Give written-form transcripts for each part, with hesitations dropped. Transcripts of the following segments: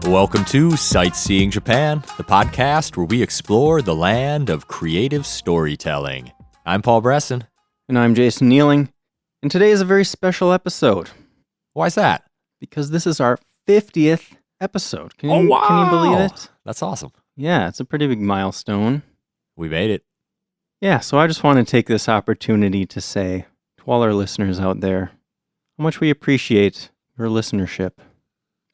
Welcome to Sightseeing Japan, the podcast where we explore the land of creative storytelling. I'm Paul Bresson. And I'm Jason Nealing. And today is a very special episode. Why's that? Because this is our 50th episode. Can you believe it? That's awesome. Yeah, it's a pretty big milestone. We made it. Yeah, so I just want to take this opportunity to say to all our listeners out there how much we appreciate your listenership.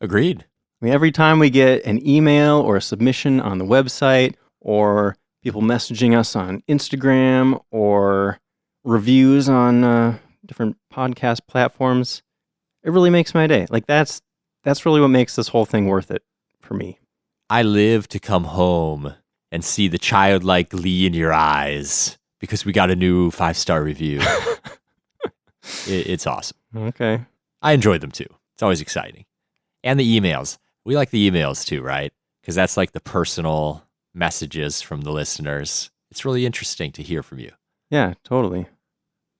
Agreed. I mean, every time we get an email or a submission on the website or people messaging us on Instagram or reviews on different podcast platforms, it really makes my day. Like that's really what makes this whole thing worth it for me. I live to come home and see the childlike glee in your eyes because we got a new 5-star review. It's awesome. Okay. I enjoy them too. It's always exciting. And the emails. We like the emails too, right? Because that's like the personal messages from the listeners. It's really interesting to hear from you. Yeah, totally.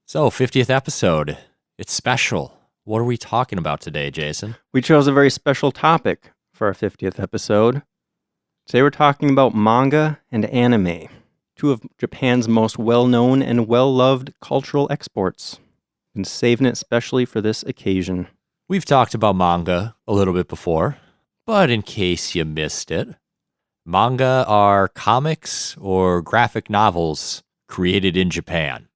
So, 50th episode. It's special. What are we talking about today, Jason? We chose a very special topic for our 50th episode. Today we're talking about manga and anime, two of Japan's most well-known and well-loved cultural exports. Been saving it specially for this occasion. We've talked about manga a little bit before, but in case you missed it, manga are comics or graphic novels created in Japan,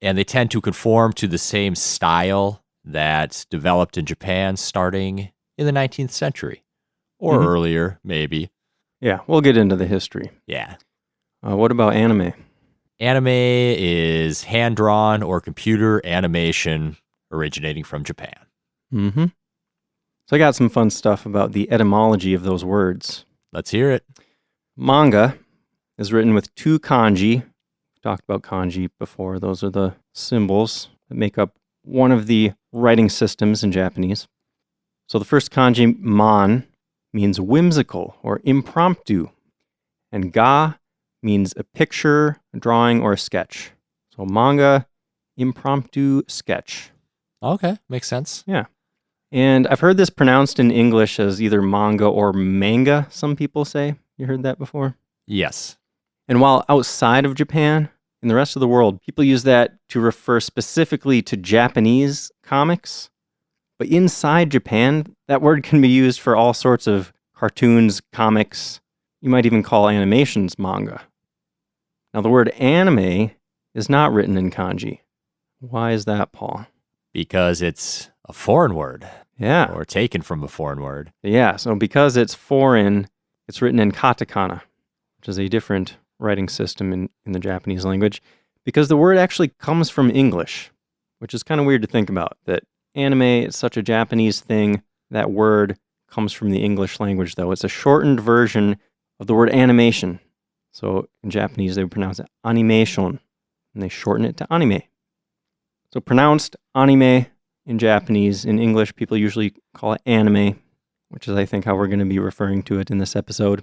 and they tend to conform to the same style that developed in Japan starting in the 19th century, or earlier, maybe. Yeah, we'll get into the history. Yeah. What about anime? Anime is hand-drawn or computer animation originating from Japan. Mm-hmm. So I got some fun stuff about the etymology of those words. Let's hear it. Manga is written with 2 kanji. We talked about kanji before. Those are the symbols that make up one of the writing systems in Japanese. So the first kanji, man, means whimsical or impromptu. And ga means a picture, a drawing, or a sketch. So manga, impromptu sketch. Okay, makes sense. Yeah. And I've heard this pronounced in English as either manga or manga, some people say. You heard that before? Yes. And while outside of Japan, in the rest of the world, people use that to refer specifically to Japanese comics. But inside Japan, that word can be used for all sorts of cartoons, comics. You might even call animations manga. Now, the word anime is not written in kanji. Why is that, Paul? Because it's a foreign word. Yeah. Or taken from a foreign word. Yeah, so because it's foreign, it's written in katakana, which is a different writing system in the Japanese language, because the word actually comes from English, which is kind of weird to think about, that anime is such a Japanese thing. That word comes from the English language, though. It's a shortened version of the word animation. So in Japanese, they would pronounce it animation, and they shorten it to anime. So pronounced anime in Japanese. In English, people usually call it anime, which is, I think, how we're going to be referring to it in this episode.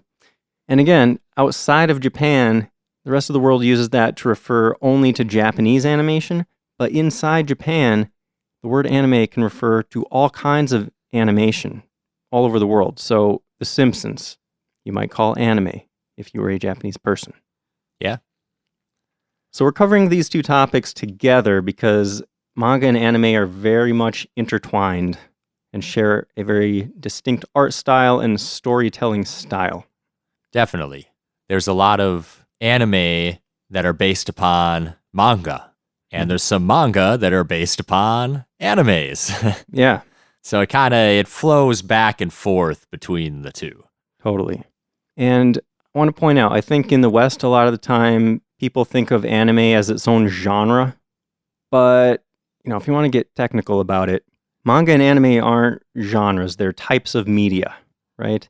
And again, outside of Japan, the rest of the world uses that to refer only to Japanese animation. But inside Japan, the word anime can refer to all kinds of animation all over the world. So The Simpsons, you might call anime if you were a Japanese person. Yeah. So we're covering these two topics together because manga and anime are very much intertwined and share a very distinct art style and storytelling style. Definitely. There's a lot of anime that are based upon manga, and there's some manga that are based upon animes. Yeah. So it flows back and forth between the two. Totally. And I want to point out, I think in the West, a lot of the time, people think of anime as its own genre. But, if you want to get technical about it, manga and anime aren't genres. They're types of media, right?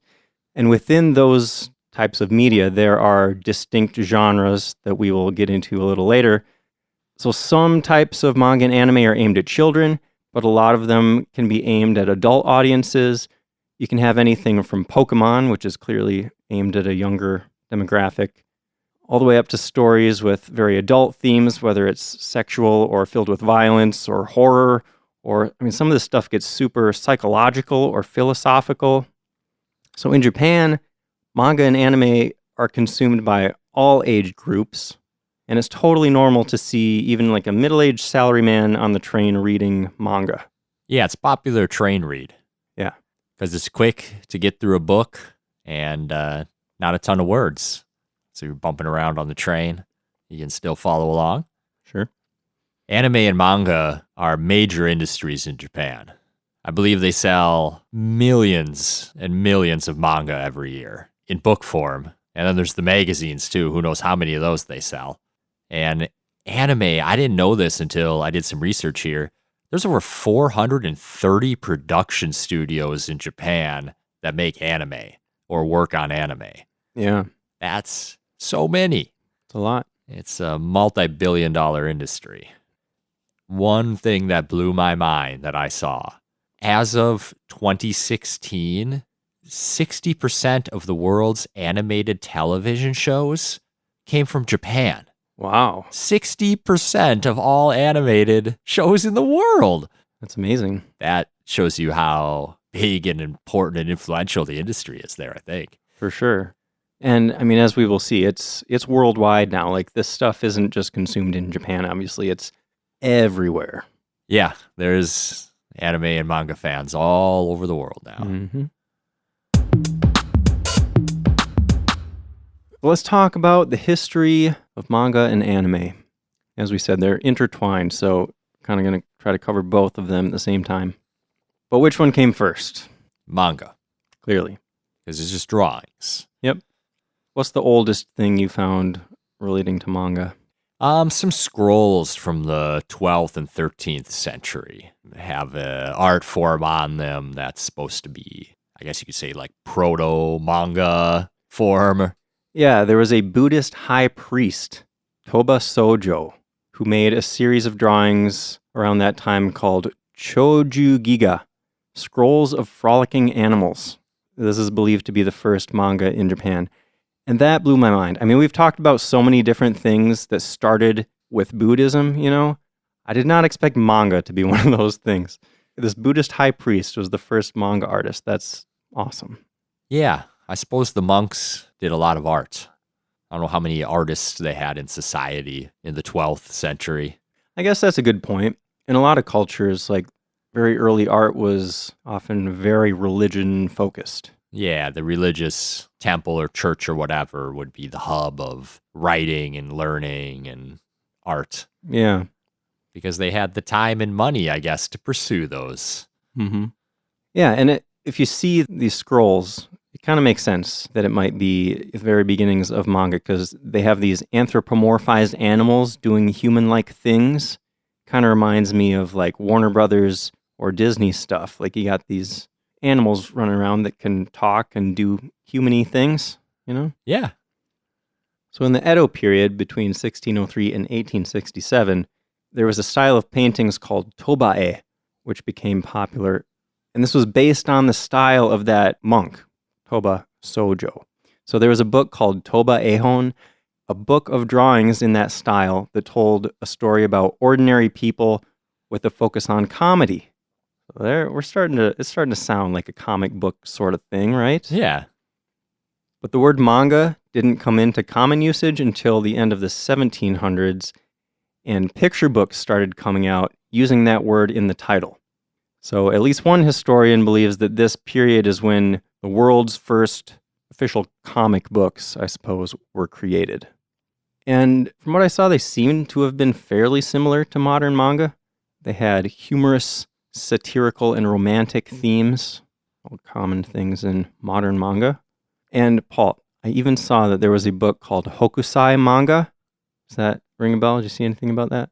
And within those types of media, there are distinct genres that we will get into a little later. So some types of manga and anime are aimed at children, but a lot of them can be aimed at adult audiences. You can have anything from Pokemon, which is clearly aimed at a younger demographic, all the way up to stories with very adult themes, whether it's sexual or filled with violence or horror, or, some of this stuff gets super psychological or philosophical. So in Japan, manga and anime are consumed by all age groups, and it's totally normal to see even like a middle-aged salaryman on the train reading manga. Yeah, it's popular train read. Yeah. Because it's quick to get through a book and not a ton of words. So you're bumping around on the train. You can still follow along. Sure. Anime and manga are major industries in Japan. I believe they sell millions and millions of manga every year in book form. And then there's the magazines too. Who knows how many of those they sell. And anime, I didn't know this until I did some research here. There's over 430 production studios in Japan that make anime or work on anime. Yeah. That's so many. It's a lot. It's a multi-billion-dollar industry. One thing that blew my mind that I saw, as of 2016, 60% of the world's animated television shows came from Japan. Wow. 60% of all animated shows in the world. That's amazing. That shows you how big and important and influential the industry is there, I think. For sure. And I mean, as we will see, it's worldwide now. Like, this stuff isn't just consumed in Japan, obviously. It's everywhere. Yeah, there's anime and manga fans all over the world now. Mm-hmm. Let's talk about the history of manga and anime. As we said, they're intertwined, so kind of going to try to cover both of them at the same time. But which one came first? Manga, Clearly. because it's just drawings. Yep. What's the oldest thing you found relating to manga? Some scrolls from the 12th and 13th century have an art form on them that's supposed to be, I guess you could say, like proto-manga form. Yeah, there was a Buddhist high priest, Toba Sojo, who made a series of drawings around that time called Choju Giga, Scrolls of Frolicking Animals. This is believed to be the first manga in Japan. And that blew my mind. I mean, we've talked about so many different things that started with Buddhism, you know? I did not expect manga to be one of those things. This Buddhist high priest was the first manga artist. That's awesome. Yeah, I suppose the monks did a lot of art. I don't know how many artists they had in society in the 12th century. I guess that's a good point. In a lot of cultures, like, very early art was often very religion-focused. Yeah, the religious temple or church or whatever would be the hub of writing and learning and art. Yeah. Because they had the time and money, I guess, to pursue those. Mm-hmm. Yeah, and if you see these scrolls, it kind of makes sense that it might be the very beginnings of manga, because they have these anthropomorphized animals doing human-like things. Kind of reminds me of like Warner Brothers or Disney stuff. Like, you got these animals running around that can talk and do human-y things, you know? Yeah. So in the Edo period, between 1603 and 1867, there was a style of paintings called toba-e, which became popular. And this was based on the style of that monk, Toba Sojo. So there was a book called Toba Ehon, a book of drawings in that style that told a story about ordinary people with a focus on comedy. So there, it's starting to sound like a comic book sort of thing, right? Yeah. But the word manga didn't come into common usage until the end of the 1700s, and picture books started coming out using that word in the title. So at least one historian believes that this period is when the world's first official comic books, I suppose, were created. And from what I saw, they seemed to have been fairly similar to modern manga. They had humorous, satirical, and romantic themes, all common things in modern manga. And Paul, I even saw that there was a book called Hokusai manga. Does that ring a bell? Did you see anything about that?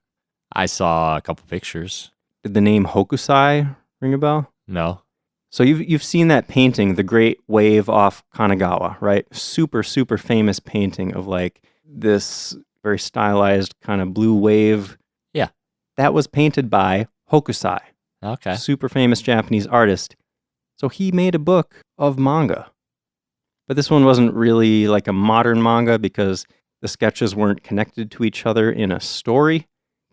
I saw a couple pictures. Did the name Hokusai ring a bell? No. So you've seen that painting, The Great Wave off Kanagawa, right? Super, super famous painting of like this very stylized kind of blue wave. Yeah. That was painted by Hokusai. Okay. Super famous Japanese artist. So he made a book of manga. But this one wasn't really like a modern manga because the sketches weren't connected to each other in a story.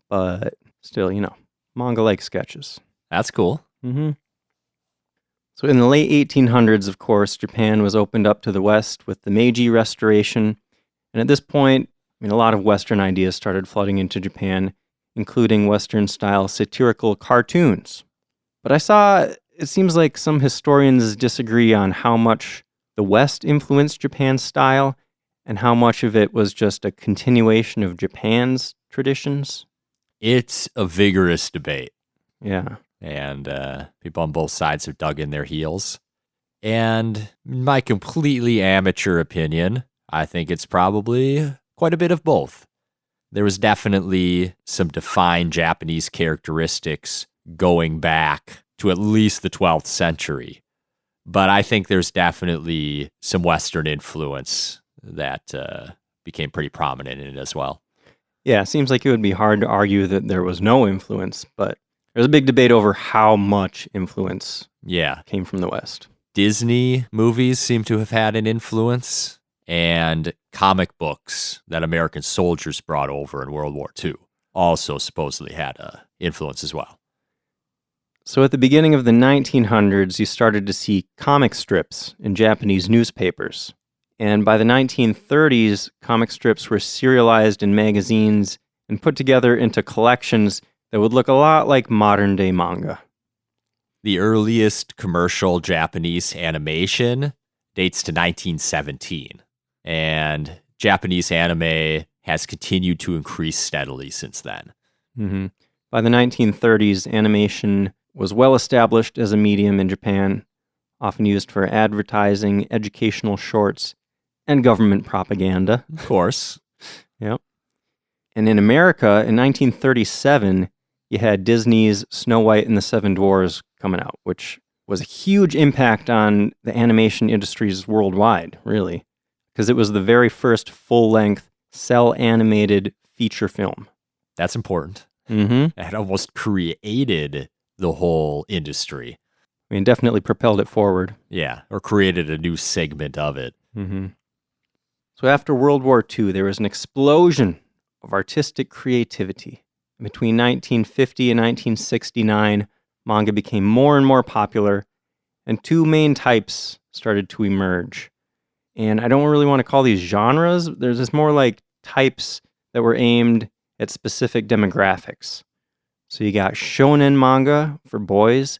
But still, you know, manga-like sketches. That's cool. Mm-hmm. So in the late 1800s, of course, Japan was opened up to the West with the Meiji Restoration. And at this point, a lot of Western ideas started flooding into Japan, including Western-style satirical cartoons. But it seems like some historians disagree on how much the West influenced Japan's style and how much of it was just a continuation of Japan's traditions. It's a vigorous debate. Yeah. And people on both sides have dug in their heels. And in my completely amateur opinion, I think it's probably quite a bit of both. There was definitely some defined Japanese characteristics going back to at least the 12th century. But I think there's definitely some Western influence that became pretty prominent in it as well. Yeah, it seems like it would be hard to argue that there was no influence, but there's a big debate over how much influence came from the West. Disney movies seem to have had an influence, and comic books that American soldiers brought over in World War II also supposedly had an influence as well. So at the beginning of the 1900s, you started to see comic strips in Japanese newspapers. And by the 1930s, comic strips were serialized in magazines and put together into collections that would look a lot like modern-day manga. The earliest commercial Japanese animation dates to 1917, and Japanese anime has continued to increase steadily since then. Mm-hmm. By the 1930s, animation was well established as a medium in Japan, often used for advertising, educational shorts, and government propaganda. Of course. Yep. And in America, in 1937, you had Disney's Snow White and the Seven Dwarfs coming out, which was a huge impact on the animation industries worldwide, really, because it was the very first full-length, cel-animated feature film. That's important. Mm-hmm. It almost created the whole industry. Definitely propelled it forward. Yeah, or created a new segment of it. Mm-hmm. So after World War II, there was an explosion of artistic creativity. Between 1950 and 1969, manga became more and more popular, and two main types started to emerge. And I don't really want to call these genres. There's just more like types that were aimed at specific demographics. So you got shonen manga for boys,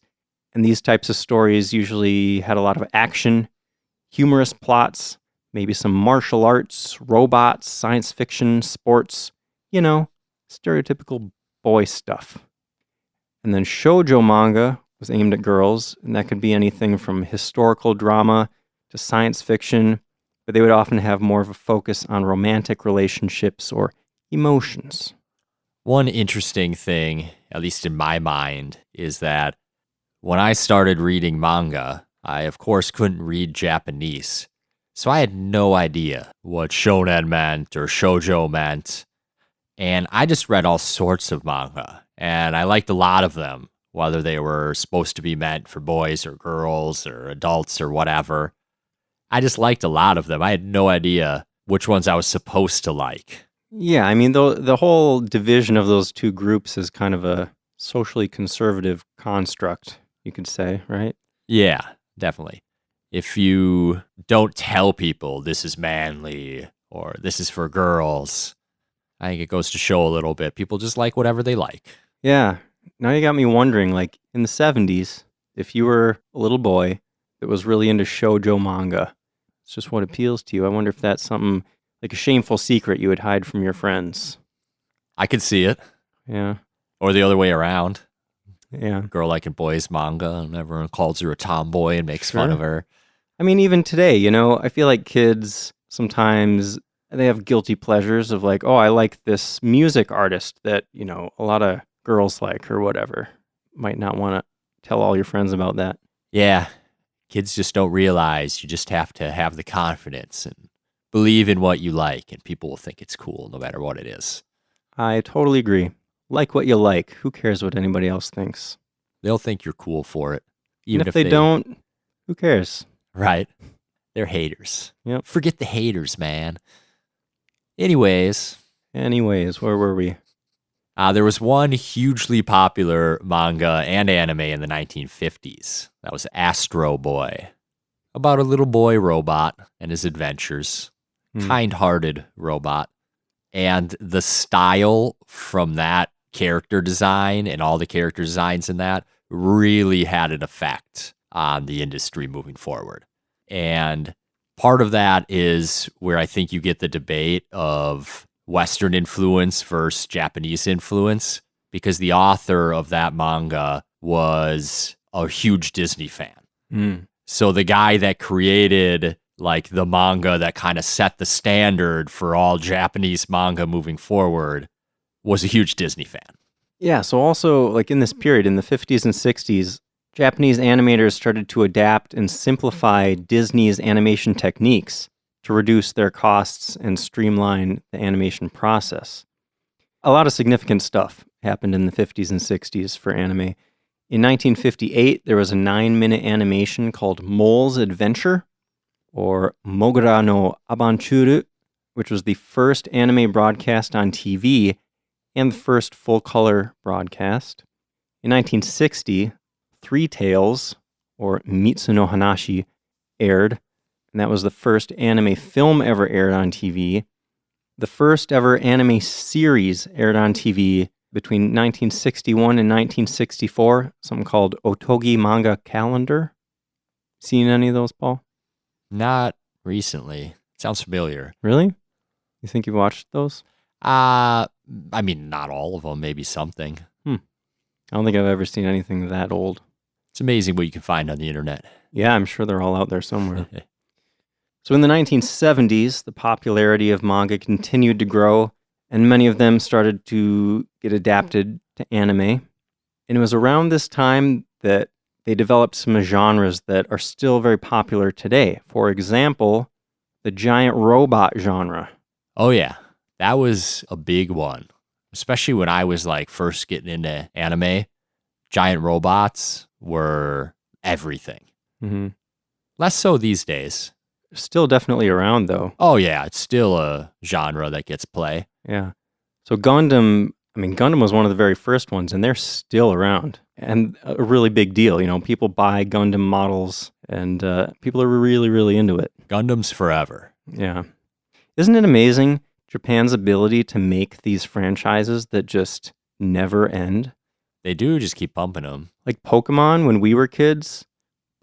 and these types of stories usually had a lot of action, humorous plots, maybe some martial arts, robots, science fiction, sports, stereotypical boy stuff. And then shoujo manga was aimed at girls, and that could be anything from historical drama to science fiction, but they would often have more of a focus on romantic relationships or emotions. One interesting thing, at least in my mind, is that when I started reading manga, I of course couldn't read Japanese. So I had no idea what shonen meant or shoujo meant. And I just read all sorts of manga, and I liked a lot of them, whether they were supposed to be meant for boys or girls or adults or whatever. I just liked a lot of them. I had no idea which ones I was supposed to like. Yeah, the whole division of those two groups is kind of a socially conservative construct, you could say, right? Yeah, definitely. If you don't tell people this is manly or this is for girls, I think it goes to show a little bit. People just like whatever they like. Yeah. Now you got me wondering, like, in the 70s, if you were a little boy that was really into shoujo manga, it's just what appeals to you. I wonder if that's something, like a shameful secret you would hide from your friends. I could see it. Yeah. Or the other way around. Yeah. Girl liking boys manga, and everyone calls her a tomboy and makes fun of her. Even today, I feel like kids sometimes they have guilty pleasures of like, oh, I like this music artist that, a lot of girls like or whatever. Might not want to tell all your friends about that. Yeah. Kids just don't realize you just have to have the confidence and believe in what you like, and people will think it's cool no matter what it is. I totally agree. Like what you like. Who cares what anybody else thinks? They'll think you're cool for it. Even if they don't, who cares? Right. They're haters. Yep. Forget the haters, man. Anyways, where were we? There was one hugely popular manga and anime in the 1950s. That was Astro Boy, about a little boy robot and his adventures. Kind-hearted robot. And the style from that character design and all the character designs in that really had an effect on the industry moving forward. And part of that is where I think you get the debate of Western influence versus Japanese influence, because the author of that manga was a huge Disney fan. So the guy that created like the manga that kind of set the standard for all Japanese manga moving forward was a huge Disney fan. Yeah, so also like in this period, in the 50s and 60s, Japanese animators started to adapt and simplify Disney's animation techniques to reduce their costs and streamline the animation process. A lot of significant stuff happened in the 50s and 60s for anime. In 1958, there was a 9-minute animation called Mole's Adventure, or Mogura no Avanchuru, which was the first anime broadcast on TV and the first full-color broadcast. In 1960, Three Tales, or Mitsu no Hanashi, aired, and that was the first anime film ever aired on TV. The first ever anime series aired on TV between 1961 and 1964, something called Otogi Manga Calendar. Seen any of those, Paul? Not recently. Sounds familiar. Really? You think you've watched those? I mean, not all of them, maybe something. I don't think I've ever seen anything that old. It's amazing what you can find on the internet. Yeah, I'm sure they're all out there somewhere. So in the 1970s, the popularity of manga continued to grow, and many of them started to get adapted to anime. And it was around this time that they developed some genres that are still very popular today. For example, the giant robot genre. Oh, yeah. That was a big one, especially when I was like first getting into anime. Giant robots were everything. Less so these days. Still definitely around, though. Oh, yeah. It's still a genre that gets play. Yeah. So Gundam was one of the very first ones, and they're still around. And a really big deal. You know, people buy Gundam models, and people are really, really into it. Gundam's forever. Yeah. Isn't it amazing, Japan's ability to make these franchises that just never end? They do just keep pumping them. Like Pokemon, when we were kids,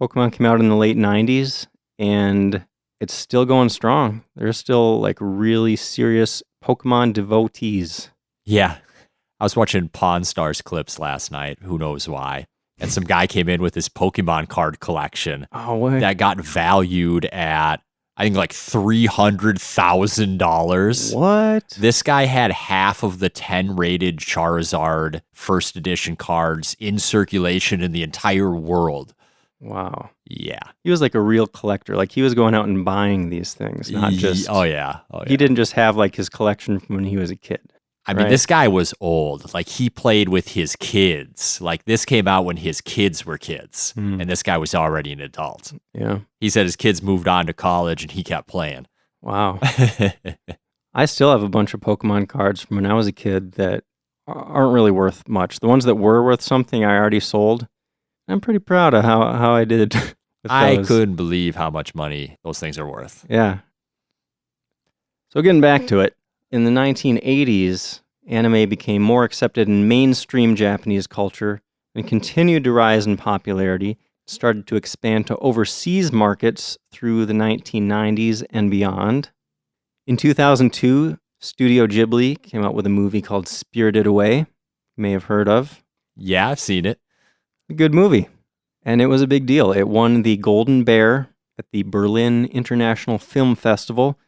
Pokemon came out in the late 90s, and it's still going strong. There's still like really serious Pokemon devotees. Yeah. I was watching Pawn Stars clips last night. Who knows why? And some guy came in with his Pokemon card collection that got valued at, I think, like $300,000. What? This guy had half of the 10 rated Charizard first edition cards in circulation in the entire world. Wow. Yeah. He was like a real collector. Like he was going out and buying these things, not just... Oh, yeah. He didn't just have like his collection from when he was a kid. I mean, this guy was old. Like, he played with his kids. Like, this came out when his kids were kids, and this guy was already an adult. Yeah. He said his kids moved on to college, and he kept playing. Wow. I still have a bunch of Pokemon cards from when I was a kid that aren't really worth much. The ones that were worth something I already sold. I'm pretty proud of how I did with I those. couldn't believe how much money those things are worth. Yeah. So getting back to it, in the 1980s, anime became more accepted in mainstream Japanese culture and continued to rise in popularity, started to expand to overseas markets through the 1990s and beyond. In 2002, Studio Ghibli came out with a movie called Spirited Away, you may have heard of. Yeah, I've seen it. A good movie. And it was a big deal. It won the Golden Bear at the Berlin International Film Festival,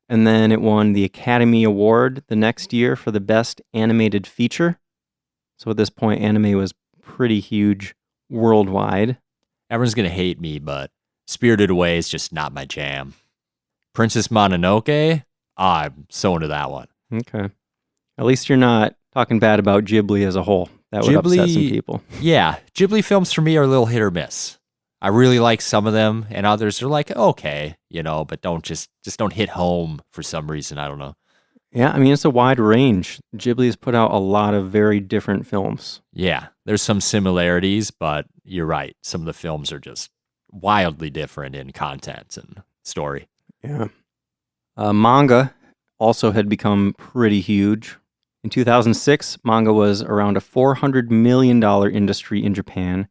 and then it won the Academy Award the next year for the Best Animated Feature. So at this point, anime was pretty huge worldwide. Everyone's going to hate me, but Spirited Away is just not my jam. Princess Mononoke, I'm so into that one. Okay. At least you're not talking bad about Ghibli as a whole. That would upset some people. Yeah, Ghibli films for me are a little hit or miss. I really like some of them, and others are like, okay, but don't just don't hit home for some reason. I don't know. Yeah, I mean, it's a wide range. Ghibli has put out a lot of very different films. Yeah, there's some similarities, but you're right. Some of the films are just wildly different in content and story. Yeah. Manga also had become pretty huge. In 2006, manga was around a $400 million industry in Japan,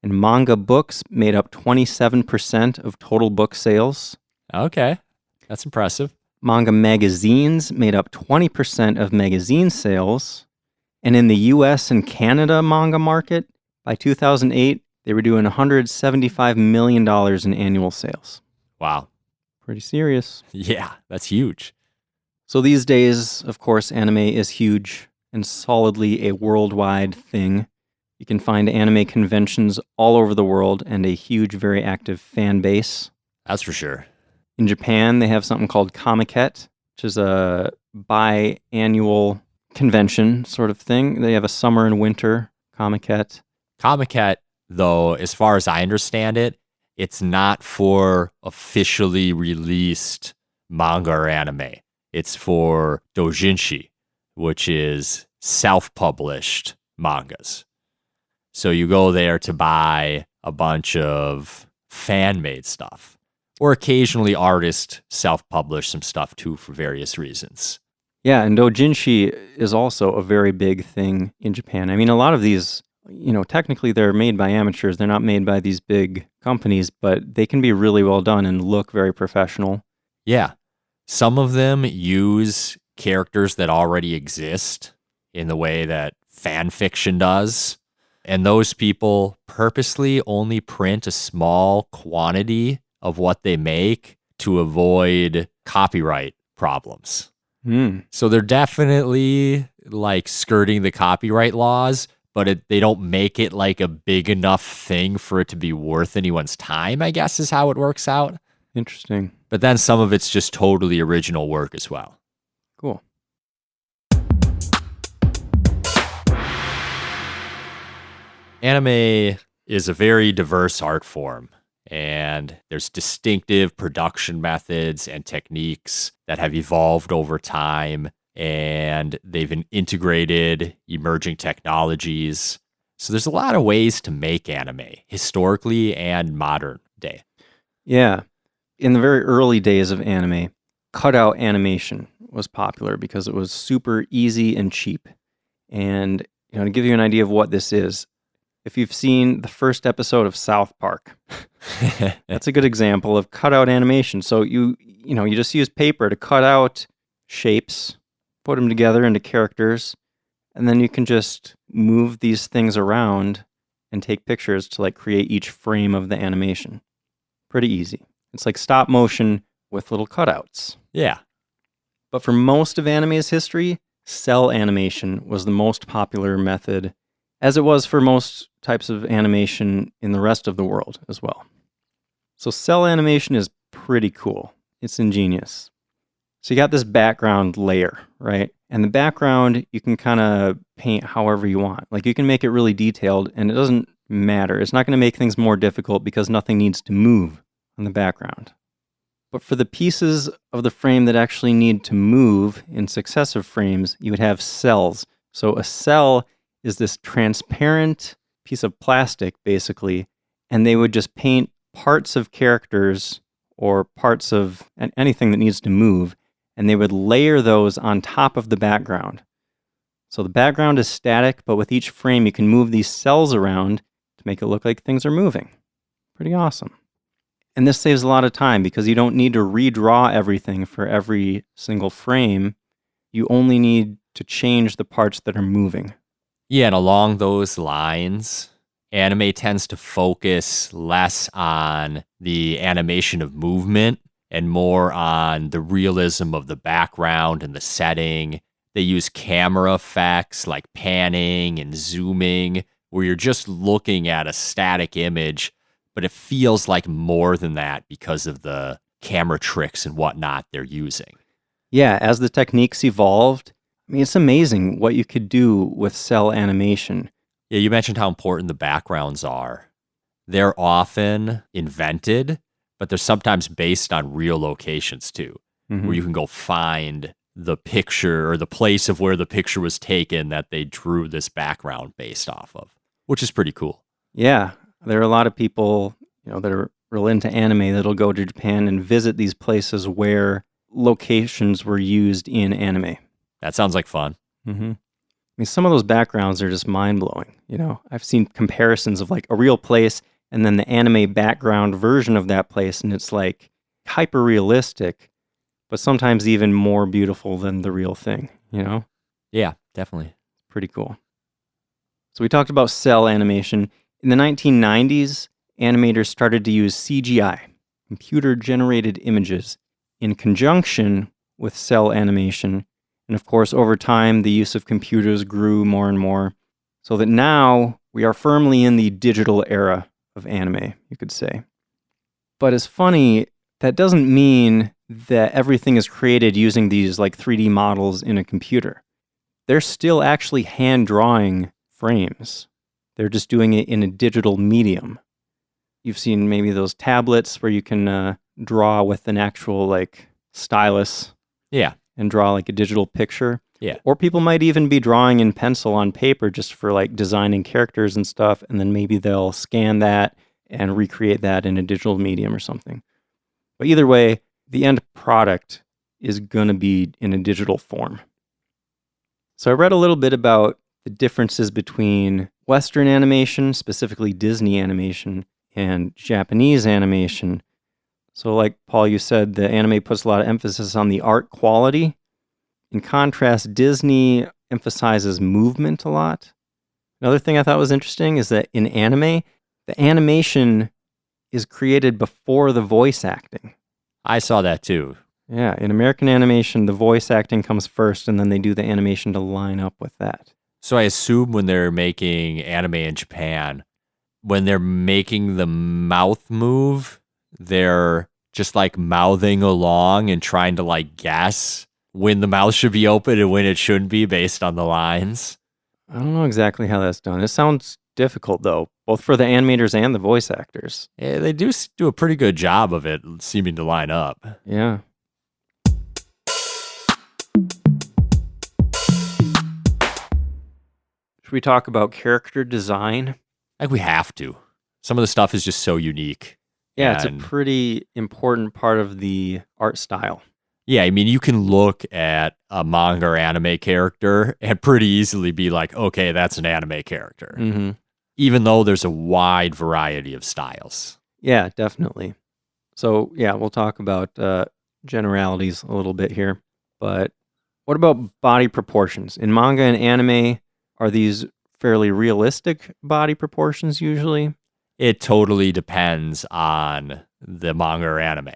and manga books made up 27% of total book sales. Okay, that's impressive. Manga magazines made up 20% of magazine sales. And in the US and Canada manga market, by 2008, they were doing $175 million in annual sales. Wow. Pretty serious. Yeah, that's huge. So these days, of course, anime is huge and solidly a worldwide thing. You can find anime conventions all over the world and a huge, very active fan base. That's for sure. In Japan, they have something called Comiket, which is a biannual convention sort of thing. They have a summer and winter Comiket. Comiket, though, as far as I understand it, it's not for officially released manga or anime. It's for doujinshi, which is self-published mangas. So you go there to buy a bunch of fan-made stuff. Or occasionally artists self-publish some stuff too for various reasons. Yeah, and doujinshi is also a very big thing in Japan. I mean, a lot of these, technically they're made by amateurs. They're not made by these big companies, but they can be really well done and look very professional. Yeah. Some of them use characters that already exist in the way that fan fiction does. And those people purposely only print a small quantity of what they make to avoid copyright problems. So they're definitely like skirting the copyright laws, but they don't make it like a big enough thing for it to be worth anyone's time, I guess is how it works out. Interesting. But then some of it's just totally original work as well. Cool. Anime is a very diverse art form, and there's distinctive production methods and techniques that have evolved over time, and they've been integrated emerging technologies. So there's a lot of ways to make anime, historically and modern day. Yeah. In the very early days of anime, cutout animation was popular because it was super easy and cheap. And, to give you an idea of what this is, if you've seen the first episode of South Park, that's a good example of cutout animation. So you just use paper to cut out shapes, put them together into characters, and then you can just move these things around and take pictures to create each frame of the animation. Pretty easy. It's like stop motion with little cutouts. Yeah. But for most of anime's history, cell animation was the most popular method, as it was for most types of animation in the rest of the world as well. So cell animation is pretty cool. It's ingenious. So you got this background layer, right? And the background, you can kind of paint however you want. You can make it really detailed, and it doesn't matter. It's not going to make things more difficult because nothing needs to move on the background. But for the pieces of the frame that actually need to move in successive frames, you would have cells. So a cell is this transparent piece of plastic, basically, and they would just paint parts of characters or parts of anything that needs to move, and they would layer those on top of the background. So the background is static, but with each frame, you can move these cells around to make it look like things are moving. Pretty awesome. And this saves a lot of time because you don't need to redraw everything for every single frame. You only need to change the parts that are moving. Yeah, and along those lines, anime tends to focus less on the animation of movement and more on the realism of the background and the setting. They use camera effects like panning and zooming, where you're just looking at a static image, but it feels like more than that because of the camera tricks and whatnot they're using. Yeah, as the techniques evolved, it's amazing what you could do with cell animation. Yeah, you mentioned how important the backgrounds are. They're often invented, but they're sometimes based on real locations too, where you can go find the picture or the place of where the picture was taken that they drew this background based off of, which is pretty cool. Yeah, there are a lot of people, that are real into anime that'll go to Japan and visit these places where locations were used in anime. That sounds like fun. Mm-hmm. I mean, some of those backgrounds are just mind-blowing. I've seen comparisons of like a real place and then the anime background version of that place, and it's like hyper-realistic, but sometimes even more beautiful than the real thing, Yeah, definitely. Pretty cool. So we talked about cell animation. In the 1990s, animators started to use CGI, computer-generated images, in conjunction with cell animation. And of course, over time, the use of computers grew more and more, so that now we are firmly in the digital era of anime, you could say. But it's funny, that doesn't mean that everything is created using these like 3D models in a computer. They're still actually hand drawing frames. They're just doing it in a digital medium. You've seen maybe those tablets where you can draw with an actual like stylus. Yeah. And draw like a digital picture. Yeah. Or people might even be drawing in pencil on paper just for like designing characters and stuff, and then maybe they'll scan that and recreate that in a digital medium or something. But either way, the end product is going to be in a digital form. So I read a little bit about the differences between Western animation, specifically Disney animation, and Japanese animation. So like Paul, you said, the anime puts a lot of emphasis on the art quality. In contrast, Disney emphasizes movement a lot. Another thing I thought was interesting is that in anime, the animation is created before the voice acting. I saw that too. Yeah, in American animation, the voice acting comes first, and then they do the animation to line up with that. So I assume when they're making anime in Japan, when they're making the mouth move, they're just like mouthing along and trying to like guess when the mouth should be open and when it shouldn't be based on the lines. I don't know exactly how that's done. It sounds difficult though, both for the animators and the voice actors. Yeah, they do a pretty good job of it seeming to line up. Yeah. Should we talk about character design? I think we have to. Some of the stuff is just so unique. Yeah, it's a pretty important part of the art style. Yeah, I mean, you can look at a manga or anime character and pretty easily be like, okay, that's an anime character. Mm-hmm. Even though there's a wide variety of styles. Yeah, definitely. So, yeah, we'll talk about generalities a little bit here. But what about body proportions? In manga and anime, are these fairly realistic body proportions usually? It totally depends on the manga or anime.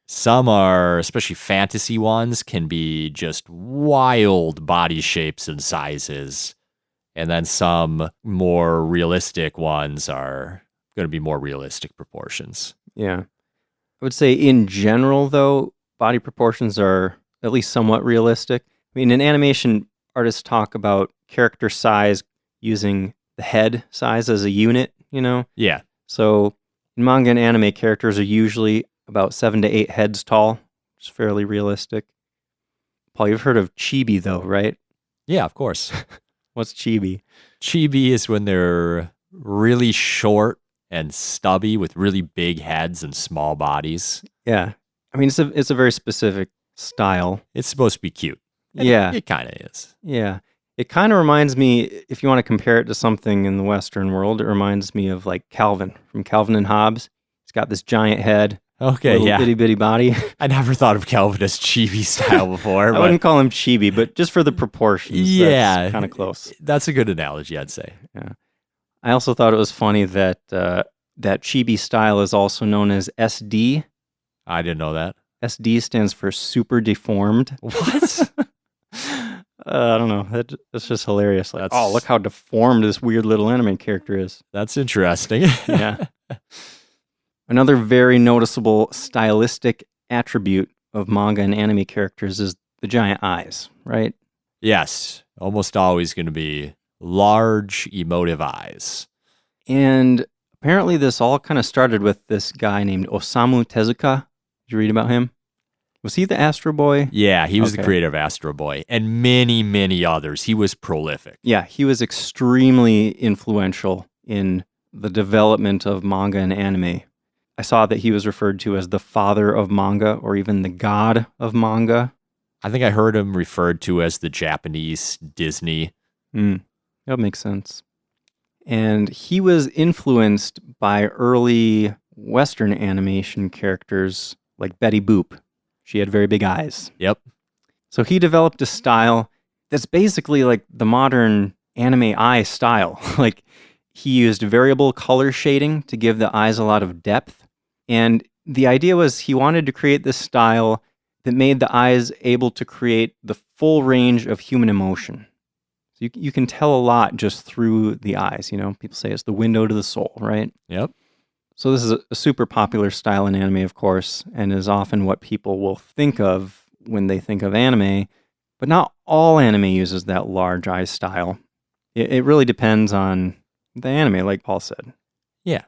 Some are, especially fantasy ones, can be just wild body shapes and sizes. And then some more realistic ones are going to be more realistic proportions. Yeah. I would say in general, though, body proportions are at least somewhat realistic. I mean, in animation, artists talk about character size using the head size as a unit, Yeah. So in manga and anime, characters are usually about 7 to 8 heads tall, which is fairly realistic. Paul, you've heard of chibi, though, right? Yeah, of course. What's chibi? Chibi is when they're really short and stubby with really big heads and small bodies. Yeah. I mean, it's a very specific style. It's supposed to be cute. And Yeah. It kind of is. Yeah. It kind of reminds me, if you want to compare it to something in the Western world, it reminds me of like Calvin from Calvin and Hobbes. He's got this giant head, Okay, little yeah. itty bitty body. I never thought of Calvin as chibi style before. I wouldn't call him chibi, but just for the proportions, Yeah. kind of close. That's a good analogy, I'd say. Yeah. I also thought it was funny that that chibi style is also known as SD. I didn't know that. SD stands for super deformed. What? I don't know. That's just hilarious. Like, That's- oh, look how deformed this weird little anime character is. That's interesting. Yeah. Another very noticeable stylistic attribute of manga and anime characters is the giant eyes, right? Yes. Almost always going to be large, emotive eyes. And apparently this all kind of started with this guy named Osamu Tezuka. Did you read about him? Was he the Astro Boy? Yeah, he was the Okay. creator of Astro Boy and many, many others. He was prolific. Yeah, he was extremely influential in the development of manga and anime. I saw that he was referred to as the father of manga or even the god of manga. I think I heard him referred to as the Japanese Disney. That makes sense. And he was influenced by early Western animation characters like Betty Boop. She had very big eyes. Yep. So he developed a style that's basically like the modern anime eye style. Like he used variable color shading to give the eyes a lot of depth. And the idea was he wanted to create this style that made the eyes able to create the full range of human emotion. So you can tell a lot just through the eyes. You know, people say it's the window to the soul, right? Yep. So this is a super popular style in anime, of course, and is often what people will think of when they think of anime. But not all anime uses that large eye style. It really depends on the anime, like Paul said. Yeah.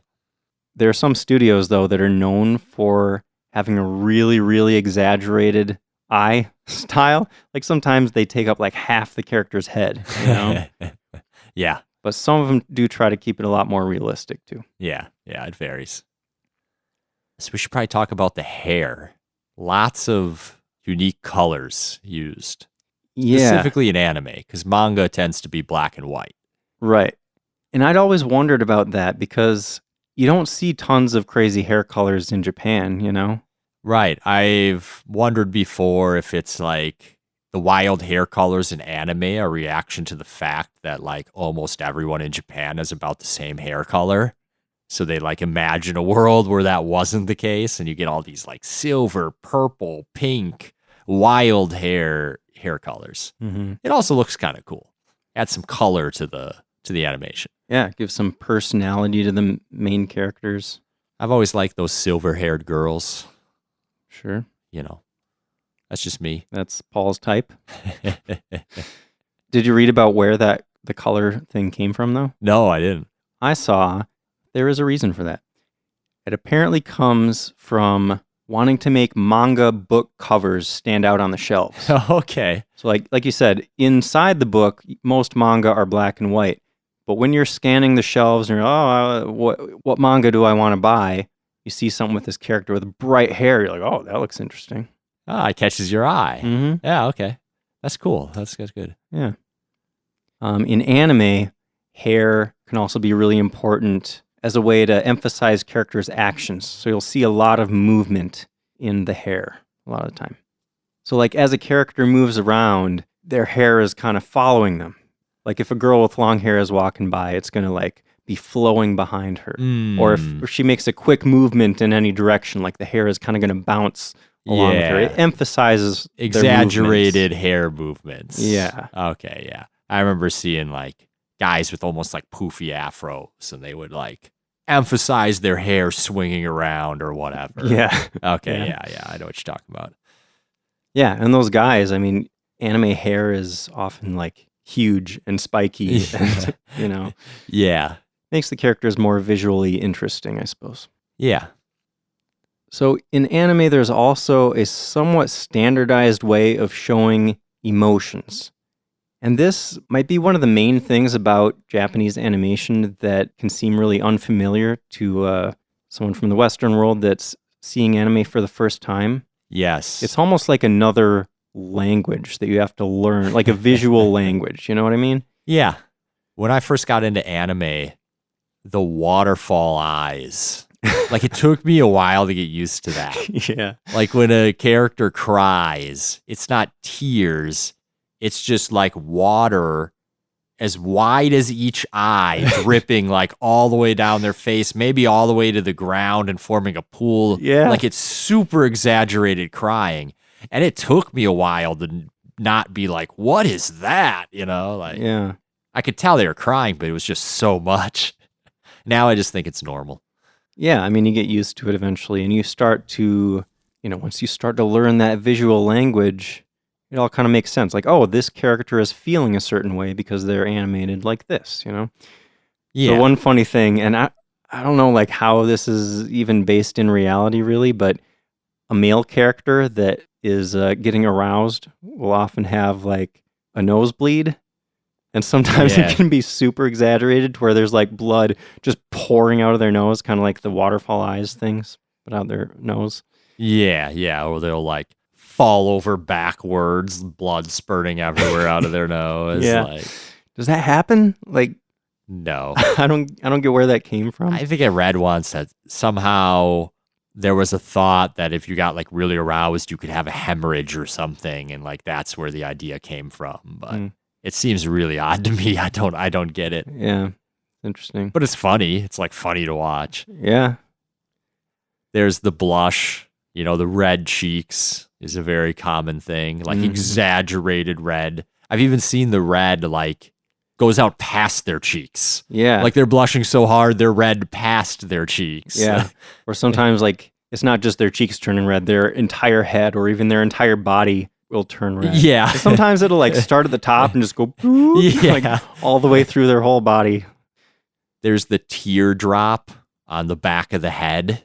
There are some studios, though, that are known for having a really, really exaggerated eye style. Like sometimes they take up like half the character's head, you know? Yeah. But some of them do try to keep it a lot more realistic, too. Yeah. Yeah. It varies. So we should probably talk about the hair. Lots of unique colors used. Yeah. Specifically in anime, because manga tends to be black and white. Right. And I'd always wondered about that because you don't see tons of crazy hair colors in Japan, you know? Right. I've wondered before if it's like the wild hair colors in anime a reaction to the fact that like almost everyone in Japan has about the same hair color. So they like imagine a world where that wasn't the case and you get all these like silver, purple, pink, wild hair colors. Mm-hmm. It also looks kind of cool. Add some color to the animation. Yeah, give some personality to the main characters. I've always liked those silver-haired girls. Sure. You know, that's just me. That's Paul's type. Did you read about where the color thing came from, though? No, I didn't. I saw there is a reason for that. It apparently comes from wanting to make manga book covers stand out on the shelves. Okay. So like you said, inside the book, most manga are black and white. But when you're scanning the shelves and you're, what manga do I want to buy? You see something with this character with bright hair. You're like, oh, that looks interesting. Ah, it catches your eye. Mm-hmm. Yeah, okay. That's cool. That's good. Yeah. In anime, hair can also be really important as a way to emphasize characters' actions. So you'll see a lot of movement in the hair a lot of the time. So like as a character moves around, their hair is kind of following them. Like if a girl with long hair is walking by, it's going to like be flowing behind her. Or if she makes a quick movement in any direction, like the hair is kind of going to bounce along with her. It emphasizes exaggerated hair movements. Yeah. Okay, yeah. I remember seeing like guys with almost like poofy afros and they would like emphasize their hair swinging around or whatever. Yeah. Okay, yeah. I know what you're talking about. Yeah, and those guys, I mean, anime hair is often like huge and spiky and, you know. Yeah. Makes the characters more visually interesting, I suppose. Yeah. So in anime, there's also a somewhat standardized way of showing emotions. And this might be one of the main things about Japanese animation that can seem really unfamiliar to someone from the Western world that's seeing anime for the first time. Yes. It's almost like another language that you have to learn, like a visual language. You know what I mean? Yeah. When I first got into anime, the waterfall eyes, like it took me a while to get used to that. Yeah. Like when a character cries, it's not tears. It's just like water as wide as each eye dripping like all the way down their face, maybe all the way to the ground and forming a pool. Yeah. Like it's super exaggerated crying. And it took me a while to not be like, what is that? You know, like Yeah. I could tell they were crying, but it was just so much. Now I just think it's normal. Yeah, I mean, you get used to it eventually, and you start to, once you start to learn that visual language, it all kind of makes sense. Like, oh, this character is feeling a certain way because they're animated like this, Yeah. So one funny thing, and I don't know like how this is even based in reality really, but a male character that is getting aroused will often have like a nosebleed. And sometimes Yeah. it can be super exaggerated to where there's like blood just pouring out of their nose, kind of like the waterfall eyes things, but out their nose. Yeah, or they'll like fall over backwards, blood spurting everywhere out of their nose. Yeah. Like, Does that happen? Like, no. I don't get where that came from. I think I read once that somehow there was a thought that if you got like really aroused, you could have a hemorrhage or something, and like that's where the idea came from. But it seems really odd to me. I don't get it. Yeah, interesting. But it's funny. It's like funny to watch. Yeah. There's the blush, the red cheeks is a very common thing, like exaggerated red. I've even seen the red like goes out past their cheeks. Yeah. Like they're blushing so hard, they're red past their cheeks. Yeah. Or sometimes like it's not just their cheeks turning red, their entire head or even their entire body will turn red. Yeah. So sometimes it'll like start at the top and just go like all the way through their whole body. There's the teardrop on the back of the head.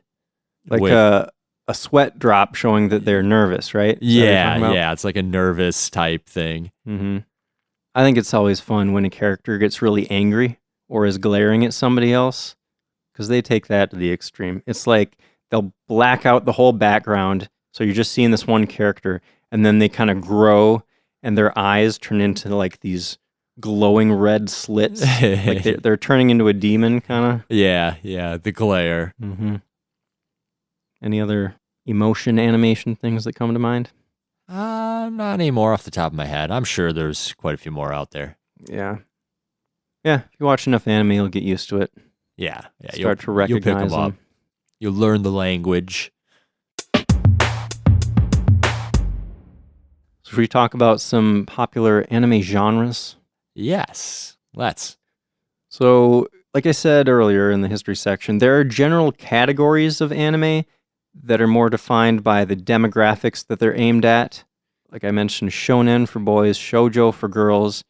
Like a sweat drop showing that they're nervous, right? Yeah. It's like a nervous type thing. Mm-hmm. I think it's always fun when a character gets really angry or is glaring at somebody else because they take that to the extreme. It's like they'll black out the whole background, so you're just seeing this one character, and then they kind of grow and their eyes turn into like these glowing red slits. Like they're turning into a demon, kind of. Yeah, the glare. Mm-hmm. Any other emotion animation things that come to mind? Not anymore off the top of my head. I'm sure there's quite a few more out there. Yeah. Yeah, if you watch enough anime, you'll get used to it. Yeah. Start to recognize you'll pick them them. up. You'll learn the language. So should we talk about some popular anime genres? Yes, let's. So, like I said earlier in the history section, there are general categories of anime that are more defined by the demographics that they're aimed at. Like I mentioned, shonen for boys, shoujo for girls.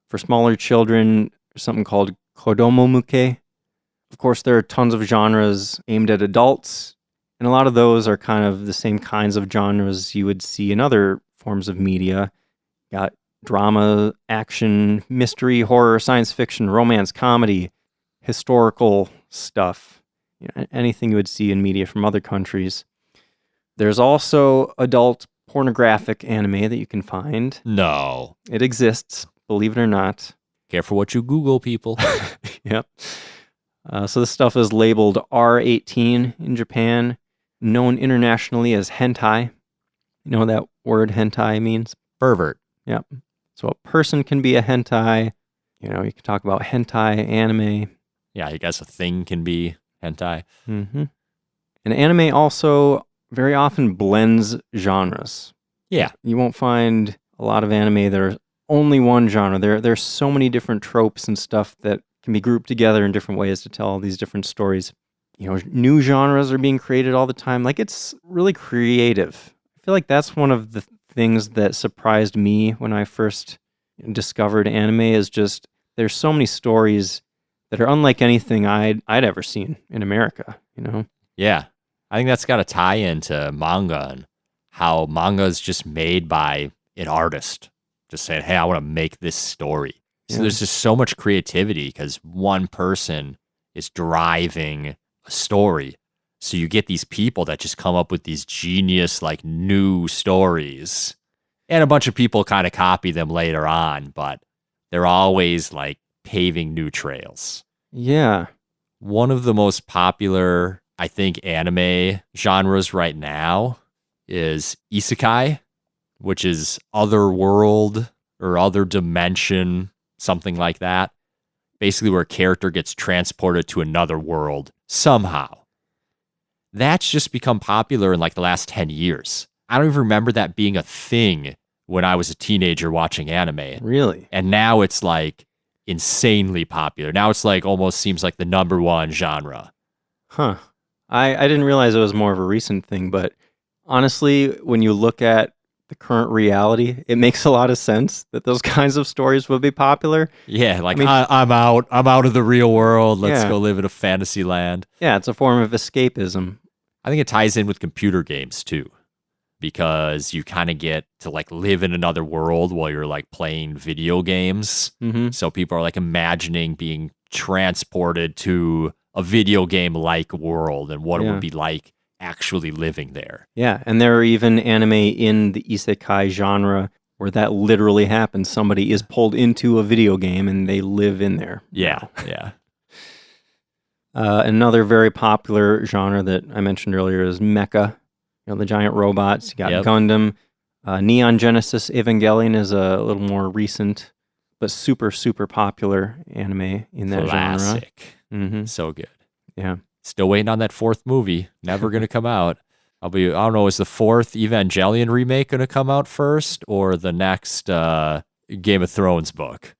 For smaller children, there's something called kodomo muke. Of course, there are tons of genres aimed at adults, and a lot of those are kind of the same kinds of genres you would see in other forms of media. Got drama, action, mystery, horror, science fiction, romance, comedy, historical stuff. Anything you would see in media from other countries. There's also adult pornographic anime that you can find. No. It exists, believe it or not. Careful what you Google, people. Yep. So this stuff is labeled R18 in Japan, known internationally as hentai. You know what that word hentai means? Pervert. Yep. So a person can be a hentai. You can talk about hentai anime. Yeah, I guess a thing can be hentai. Mm-hmm. And anime also very often blends genres. Yeah. You won't find a lot of anime that are only one genre. There's so many different tropes and stuff that can be grouped together in different ways to tell all these different stories. New genres are being created all the time. Like, it's really creative. I feel like that's one of the things that surprised me when I first discovered anime is just there's so many stories that are unlike anything I'd ever seen in America, Yeah. I think that's got to tie into manga and how manga is just made by an artist. Just saying, hey, I want to make this story. So there's just so much creativity because one person is driving a story. So you get these people that just come up with these genius, like, new stories. And a bunch of people kind of copy them later on, but they're always, like, paving new trails. Yeah. One of the most popular, I think, anime genres right now is isekai, which is other world or other dimension, something like that. Basically where a character gets transported to another world somehow. That's just become popular in like the last 10 years. I don't even remember that being a thing when I was a teenager watching anime. Really? And now it's like insanely popular. Now it's like almost seems like the number one genre. Huh. I didn't realize it was more of a recent thing, but honestly, when you look at the current reality, it makes a lot of sense that those kinds of stories would be popular. Yeah, like I'm out of the real world. Let's Yeah. go live in a fantasy land. Yeah, it's a form of escapism. I think it ties in with computer games too, because you kind of get to like live in another world while you're like playing video games. Mm-hmm. So people are like imagining being transported to a video game like world and what it Yeah. would be like actually living there. Yeah, and there are even anime in the isekai genre where that literally happens. Somebody is pulled into a video game and they live in there. Yeah, yeah. Another very popular genre that I mentioned earlier is mecha. The giant robots. You got Yep. Gundam. Neon Genesis Evangelion is a little more recent, but super, super popular anime in that genre. Classic. Mm-hmm. So good. Yeah. Still waiting on that fourth movie. Never going to come out. I don't know, is the fourth Evangelion remake going to come out first or the next Game of Thrones book?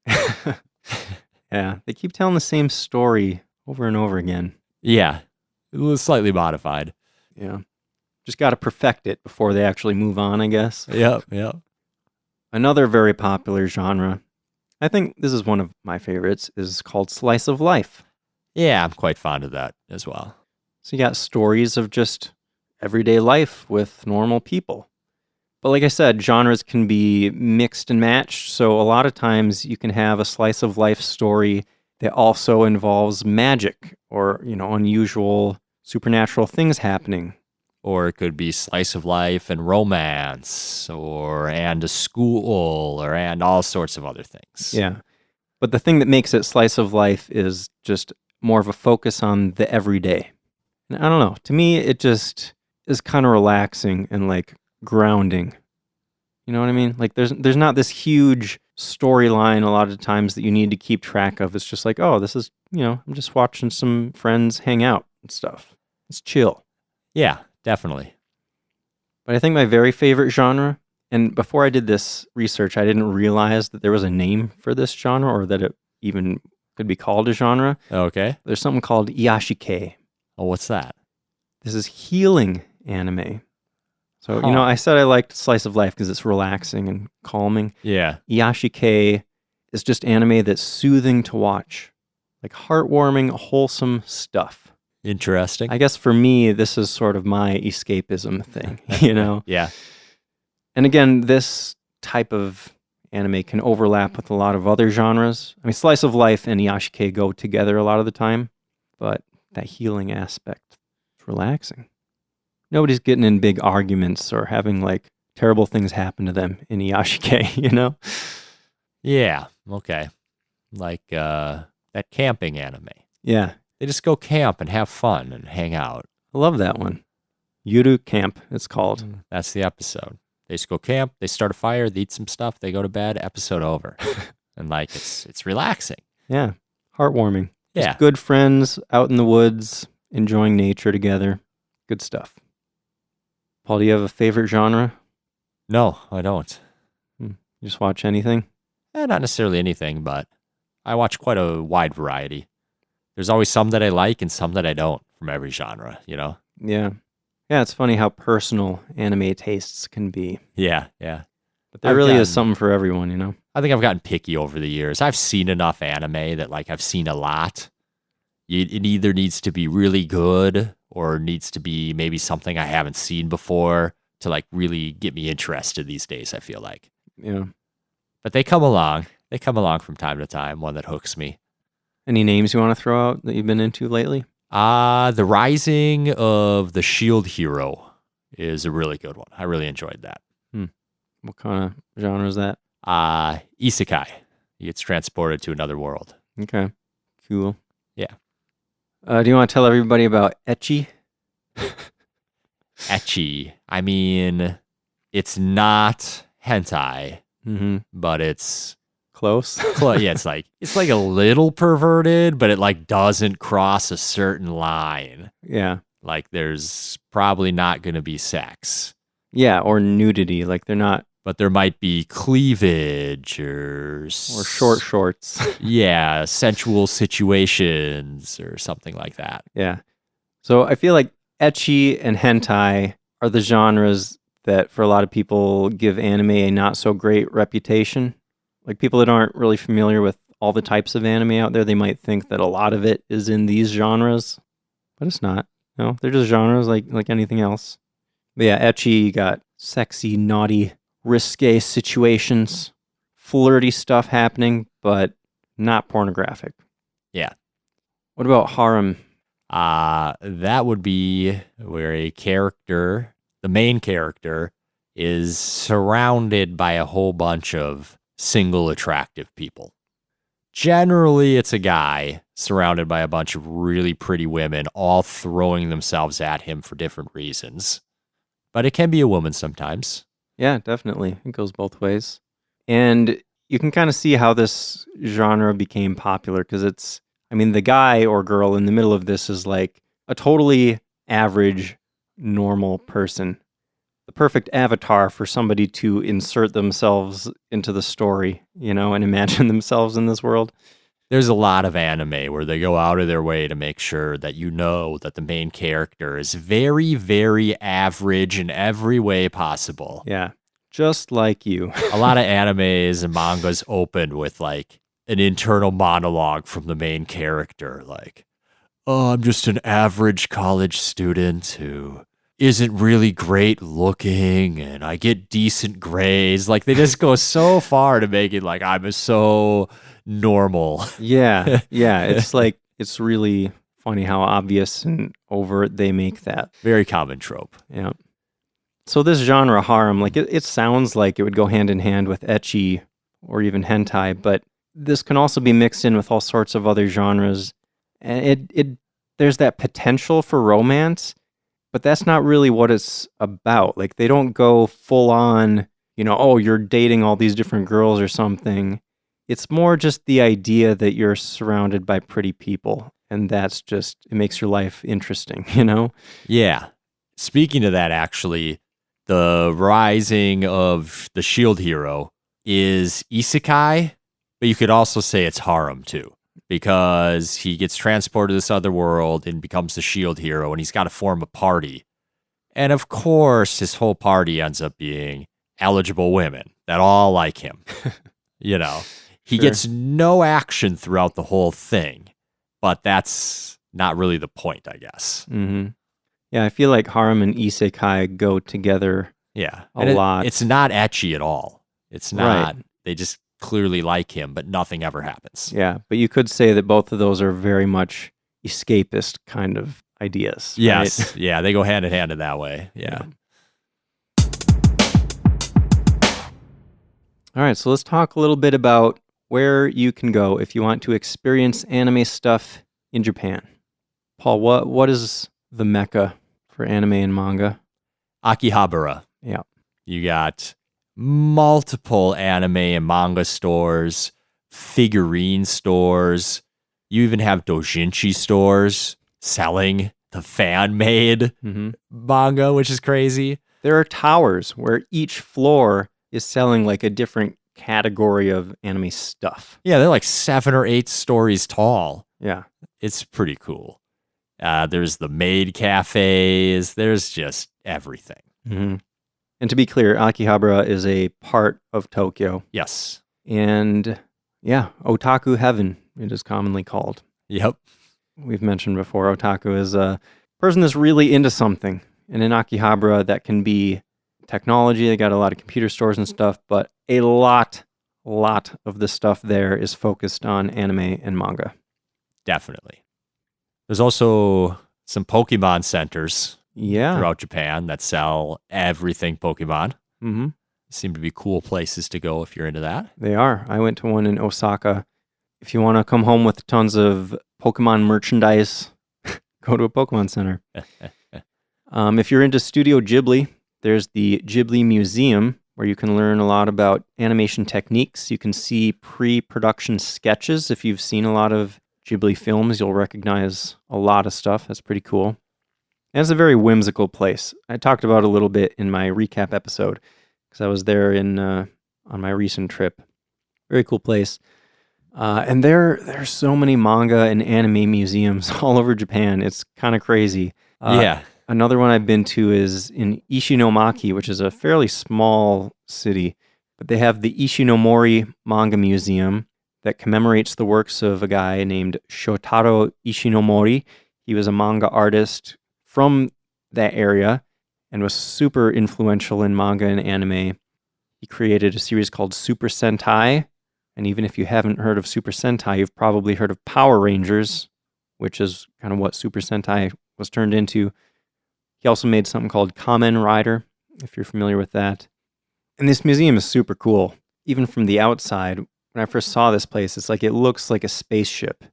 Yeah. They keep telling the same story over and over again. Yeah. It was slightly modified. Yeah. Just got to perfect it before they actually move on, I guess. Yep. Another very popular genre, I think this is one of my favorites, is called slice of life. Yeah, I'm quite fond of that as well. So you got stories of just everyday life with normal people. But like I said, genres can be mixed and matched. So a lot of times you can have a slice of life story that also involves magic or, unusual supernatural things happening. Or it could be slice of life and romance and a school and all sorts of other things. Yeah. But the thing that makes it slice of life is just more of a focus on the everyday. And I don't know. To me, it just is kind of relaxing and like grounding. You know what I mean? Like there's not this huge storyline a lot of times that you need to keep track of. It's just like, oh, this is, I'm just watching some friends hang out and stuff. It's chill. Yeah, definitely. But I think my very favorite genre, and before I did this research, I didn't realize that there was a name for this genre or that it even could be called a genre. Okay. There's something called Iyashikei. Oh, what's that? This is healing anime. So, Huh. I said I liked slice of life because it's relaxing and calming. Yeah. Iyashikei is just anime that's soothing to watch. Like heartwarming, wholesome stuff. Interesting. I guess for me, this is sort of my escapism thing, Yeah. And again, this type of anime can overlap with a lot of other genres. I mean, slice of life and Iyashikei go together a lot of the time, but that healing aspect, it's relaxing. Nobody's getting in big arguments or having like terrible things happen to them in Iyashikei, Yeah. Okay. Like that camping anime. Yeah, They just go camp and have fun and hang out. I love that one. Yuru Camp, it's called. That's the episode. They just go camp, they start a fire, they eat some stuff, they go to bed, episode over. And like it's relaxing. Yeah, heartwarming. Yeah. Just good friends out in the woods, enjoying nature together. Good stuff. Paul, do you have a favorite genre? No, I don't. You just watch anything? Not necessarily anything, but I watch quite a wide variety. There's always some that I like and some that I don't from every genre, Yeah. Yeah, it's funny how personal anime tastes can be. Yeah. But there really is something for everyone, I think I've gotten picky over the years. I've seen enough anime that like I've seen a lot. It either needs to be really good or needs to be maybe something I haven't seen before to like really get me interested these days, I feel like. Yeah. But they come along. They come along from time to time, one that hooks me. Any names you want to throw out that you've been into lately? The Rising of the Shield Hero is a really good one. I really enjoyed that. What kind of genre is that? Isekai. He gets transported to another world. Okay. Cool. Yeah. Do you want to tell everybody about Ecchi? Ecchi. I mean, it's not hentai, Mm-hmm. but it's Close. yeah, it's like a little perverted, but it like doesn't cross a certain line. Yeah. Like there's probably not going to be sex. Yeah, or nudity. Like they're not. But there might be cleavage or Short shorts. Yeah, sensual situations or something like that. Yeah. So I feel like ecchi and hentai are the genres that for a lot of people give anime a not so great reputation. Like people that aren't really familiar with all the types of anime out there, they might think that a lot of it is in these genres, but it's not. No, they're just genres like anything else. But yeah, ecchi, you got sexy, naughty, risque situations, flirty stuff happening, but not pornographic. Yeah. What about harem? That would be where the main character, is surrounded by a whole bunch of single attractive people. Generally, it's a guy surrounded by a bunch of really pretty women, all throwing themselves at him for different reasons. But it can be a woman sometimes. Yeah, definitely. It goes both ways. And you can kind of see how this genre became popular because the guy or girl in the middle of this is like a totally average, normal person. The perfect avatar for somebody to insert themselves into the story, and imagine themselves in this world. There's a lot of anime where they go out of their way to make sure that that the main character is very, very average in every way possible. Yeah, just like you. A lot of animes and mangas open with like an internal monologue from the main character, like, "Oh, I'm just an average college student who isn't really great looking and I get decent grades." Like, they just go so far to make it like I'm so normal. Yeah. It's really funny how obvious and overt they make that. Very common trope. Yeah. So this genre, harem, like it sounds like it would go hand in hand with ecchi or even hentai, but this can also be mixed in with all sorts of other genres. And there's that potential for romance, but that's not really what it's about. Like, they don't go full on, oh, you're dating all these different girls or something. It's more just the idea that you're surrounded by pretty people, and it makes your life interesting, Yeah. Speaking of that, actually, the rising of the shield hero is isekai, but you could also say it's harem too, because he gets transported to this other world and becomes the shield hero, and he's got to form a party. And of course, his whole party ends up being eligible women that all like him. He Sure. gets no action throughout the whole thing, but that's not really the point, I guess. Mm-hmm. Yeah, I feel like harem and isekai go together. Yeah. A lot. It's not ecchi at all. It's not. Right. They just clearly like him, but nothing ever happens. Yeah, but you could say that both of those are very much escapist kind of ideas. Yes. Right? Yeah, they go hand in hand in that way. Yeah. All right, so let's talk a little bit about where you can go if you want to experience anime stuff in Japan. Paul, what is the mecca for anime and manga? Akihabara. Yeah. You got multiple anime and manga stores, figurine stores. You even have doujinshi stores selling the fan-made manga, which is crazy. There are towers where each floor is selling like a different category of anime stuff. Yeah, they're like 7 or 8 stories tall. Yeah. It's pretty cool. There's the maid cafes. There's just everything. Mm-hmm. And to be clear, Akihabara is a part of Tokyo. Yes. And yeah, otaku heaven, it is commonly called. Yep. We've mentioned before, otaku is a person that's really into something. And in Akihabara, that can be technology. They got a lot of computer stores and stuff, but a lot of the stuff there is focused on anime and manga. Definitely. There's also some Pokemon centers Yeah. throughout Japan that sell everything Pokemon. Mm-hmm. Seem to be cool places to go if you're into that. They are. I went to one in Osaka. If you want to come home with tons of Pokemon merchandise, go to a Pokemon center. If you're into Studio Ghibli, there's the Ghibli Museum, where you can learn a lot about animation techniques. You can see pre-production sketches. If you've seen a lot of Ghibli films, you'll recognize a lot of stuff. That's pretty cool. And it's a very whimsical place. I talked about it a little bit in my recap episode, because I was there on my recent trip. Very cool place. And there's so many manga and anime museums all over Japan. It's kind of crazy. Yeah. Another one I've been to is in Ishinomaki, which is a fairly small city. But they have the Ishinomori Manga Museum that commemorates the works of a guy named Shotaro Ishinomori. He was a manga artist from that area and was super influential in manga and anime. He created a series called Super Sentai. And even if you haven't heard of Super Sentai, you've probably heard of Power Rangers, which is kind of what Super Sentai was turned into. He also made something called Kamen Rider, if you're familiar with that. And this museum is super cool. Even from the outside, when I first saw this place, it's like it looks like a spaceship.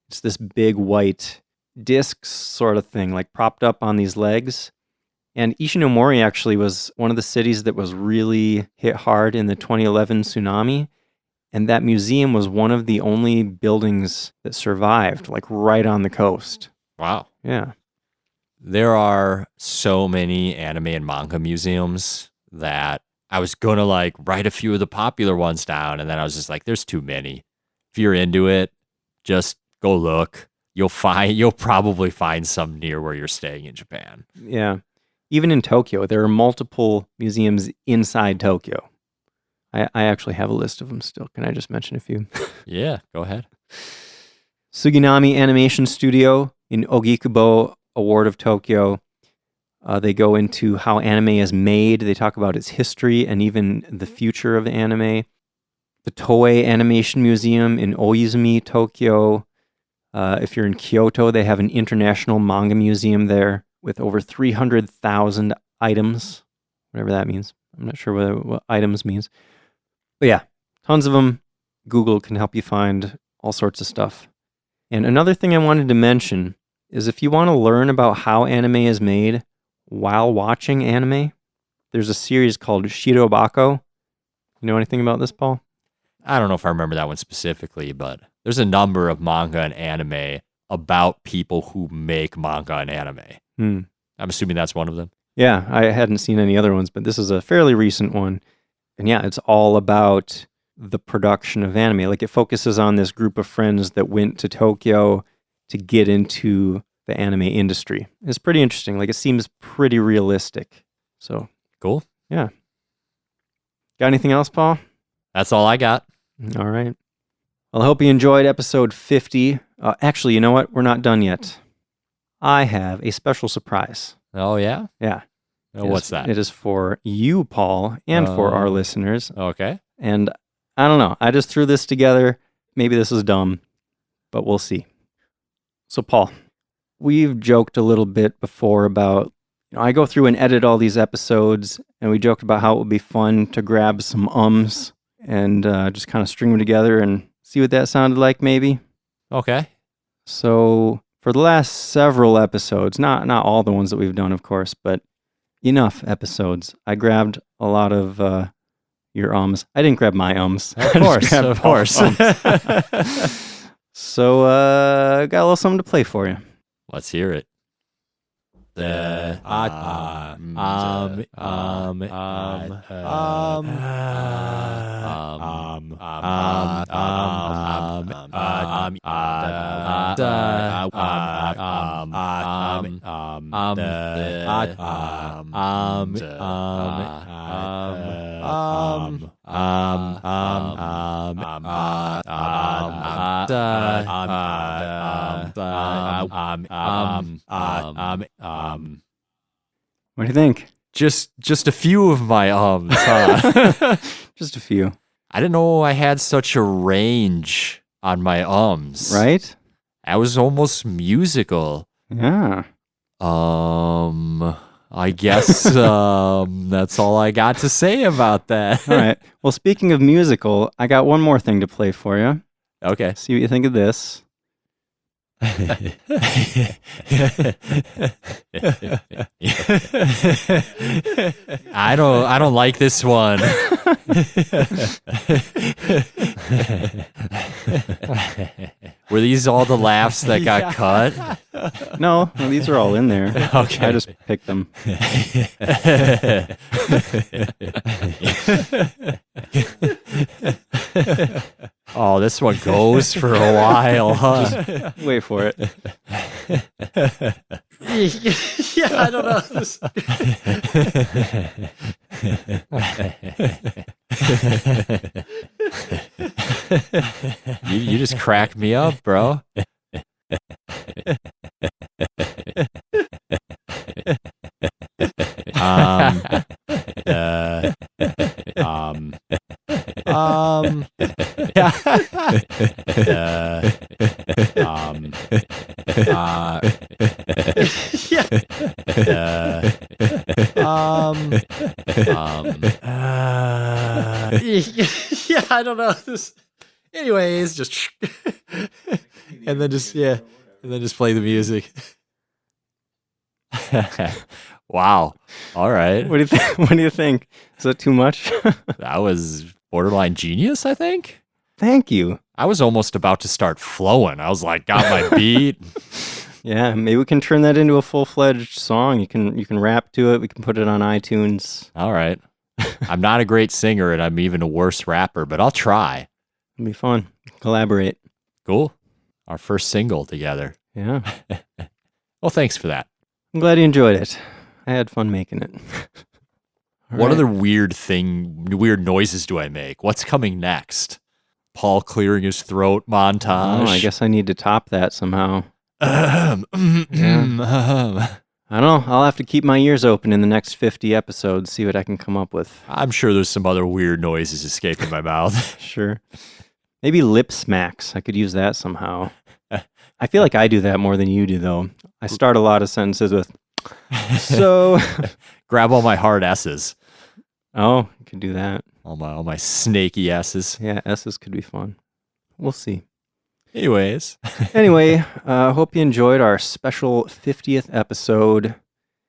It's this big white disc sort of thing, like propped up on these legs. And Ishinomori actually was one of the cities that was really hit hard in the 2011 tsunami. And that museum was one of the only buildings that survived, like right on the coast. Wow. Yeah. There are so many anime and manga museums that I was going to like write a few of the popular ones down. And then I was just like, there's too many. If you're into it, just go look. You'll probably find some near where you're staying in Japan. Yeah. Even in Tokyo, there are multiple museums inside Tokyo. I actually have a list of them still. Can I just mention a few? Yeah, go ahead. Suginami Animation Studio in Ogikubo, a ward of Tokyo. They go into how anime is made. They talk about its history and even the future of anime. The Toei Animation Museum in Oizumi, Tokyo. If you're in Kyoto, they have an international manga museum there with over 300,000 items, whatever that means. I'm not sure what items means. But yeah, tons of them. Google can help you find all sorts of stuff. And another thing I wanted to mention is if you want to learn about how anime is made while watching anime, there's a series called Shirobako. You know anything about this, Paul? I don't know if I remember that one specifically, but there's a number of manga and anime about people who make manga and anime. I'm assuming that's one of them. Yeah, I hadn't seen any other ones, but this is a fairly recent one. And yeah, it's all about the production of anime. Like it focuses on this group of friends that went to Tokyo to get into the anime industry. It's pretty interesting. Like it seems pretty realistic. So cool. Yeah. Got anything else, Paul? That's all I got. All right. Well, I hope you enjoyed episode 50. Actually, you know what? We're not done yet. I have a special surprise. Oh, yeah? Yeah. What's that? It is for you, Paul, and for our listeners. Okay. And I don't know. I just threw this together. Maybe this is dumb, but we'll see. So, Paul, we've joked a little bit before about, I go through and edit all these episodes, and we joked about how it would be fun to grab some ums and just kind of string them together and see what that sounded like, maybe. Okay. So, for the last several episodes, not all the ones that we've done, of course, but enough episodes, I grabbed a lot of your ums. I didn't grab my ums. Of course. So, got a little something to play for you. Let's hear it. What do you think? Just a few of my ums, huh? Just a few. I didn't know I had such a range on my ums. Right? I was almost musical. Yeah. I guess that's all I got to say about that. All right. Well, speaking of musical, I got one more thing to play for you. Okay. See what you think of this. I don't like this one. Were these all the laughs that got cut? No, these are all in there. Okay. I just picked them. Oh, this one goes for a while, huh? Just wait for it. Yeah, I don't know. You just cracked me up, bro. Um, uh, um, yeah. Yeah. Yeah, I don't know. Anyways, just and then just play the music. Wow. All right. What do you think? What do you think? Is that too much? That was borderline genius, I think. Thank you. I was almost about to start flowing. I was like, got my beat. Yeah, maybe we can turn that into a full-fledged song. You can rap to it. We can put it on iTunes. All right. I'm not a great singer and I'm even a worse rapper, but I'll try. It'll be fun. Collaborate. Cool. Our first single together. Yeah. Well, thanks for that. I'm glad you enjoyed it. I had fun making it. What other weird noises do I make? What's coming next? Paul clearing his throat montage. Oh, I guess I need to top that somehow. Yeah. I don't know. I'll have to keep my ears open in the next 50 episodes, see what I can come up with. I'm sure there's some other weird noises escaping my mouth. Sure. Maybe lip smacks. I could use that somehow. I feel like I do that more than you do, though. I start a lot of sentences with, so. Grab all my hard S's. Oh, you could do that. All my snaky S's. Yeah, S's could be fun. We'll see. Anyways. Anyway, hope you enjoyed our special 50th episode.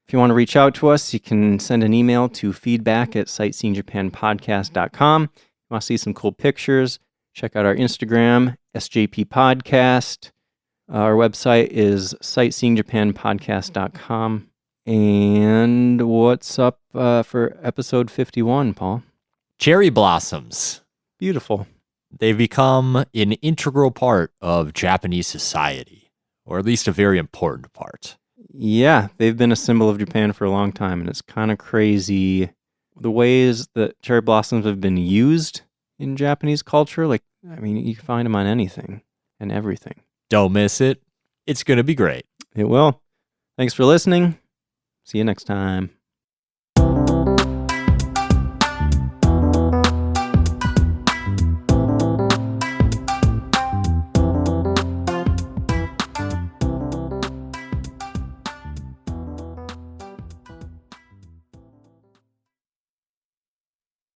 If you want to reach out to us, you can send an email to feedback@sightseeingjapanpodcast.com. If you want to see some cool pictures, check out our Instagram, SJP Podcast. Our website is sightseeingjapanpodcast.com. And what's up for episode 51, Paul? Cherry blossoms. Beautiful. They've become an integral part of Japanese society, or at least a very important part. Yeah, they've been a symbol of Japan for a long time, and it's kind of crazy the ways that cherry blossoms have been used in Japanese culture. Like, I mean, you can find them on anything and everything. Don't miss it. It's going to be great. It will. Thanks for listening. See you next time.